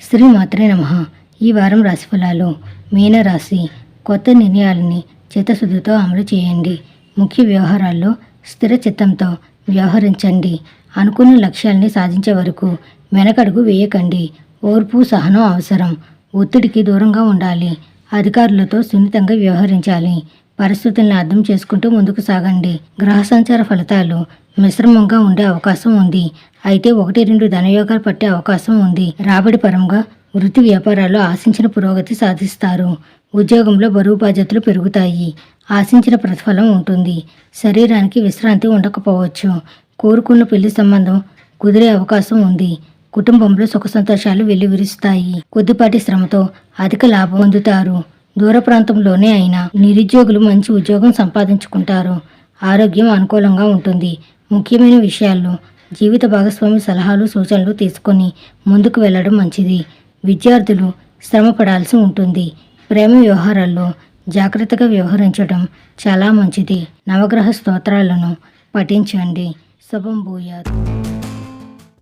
శ్రీమాత్రే నమః. ఈ వారం రాశిఫలాలు. మీనరాశి. కొత్త నిర్ణయాలని చిత్తశుద్ధితో అమలు చేయండి. ముఖ్య వ్యవహారాల్లో స్థిర చిత్తంతో వ్యవహరించండి. అనుకున్న లక్ష్యాల్ని సాధించే వరకు వెనకడుగు వేయకండి. ఓర్పు సహనం అవసరం. ఒత్తిడికి దూరంగా ఉండాలి. అధికారులతో సున్నితంగా వ్యవహరించాలి. పరిస్థితులను అర్థం చేసుకుంటూ ముందుకు సాగండి. గ్రహ సంచార ఫలితాలు మిశ్రమంగా ఉండే అవకాశం ఉంది. అయితే 1-2 ధనయోగాలు పట్టే అవకాశం ఉంది. రాబడి పరంగా వృత్తి వ్యాపారాల్లో ఆశించిన పురోగతి సాధిస్తారు. ఉద్యోగంలో బరువు బాధ్యతలు పెరుగుతాయి. ఆశించిన ప్రతిఫలం ఉంటుంది. శరీరానికి విశ్రాంతి ఉండకపోవచ్చు. కోరుకున్న పెళ్లి సంబంధం కుదిరే అవకాశం ఉంది. కుటుంబంలో సుఖ సంతోషాలు వెల్లివిరుస్తాయి. కొద్దిపాటి శ్రమతో అధిక లాభం పొందుతారు. దూర ప్రాంతంలోనే అయినా నిరుద్యోగులు మంచి ఉద్యోగం సంపాదించుకుంటారు. ఆరోగ్యం అనుకూలంగా ఉంటుంది. ముఖ్యమైన విషయాల్లో జీవిత భాగస్వామి సలహాలు సూచనలు తీసుకొని ముందుకు వెళ్ళడం మంచిది. విద్యార్థులు శ్రమ పడాల్సి ఉంటుంది. ప్రేమ వ్యవహారాల్లో జాగ్రత్తగా వ్యవహరించడం చాలా మంచిది. నవగ్రహ స్తోత్రాలను పఠించండి. శుభం భూయాత్.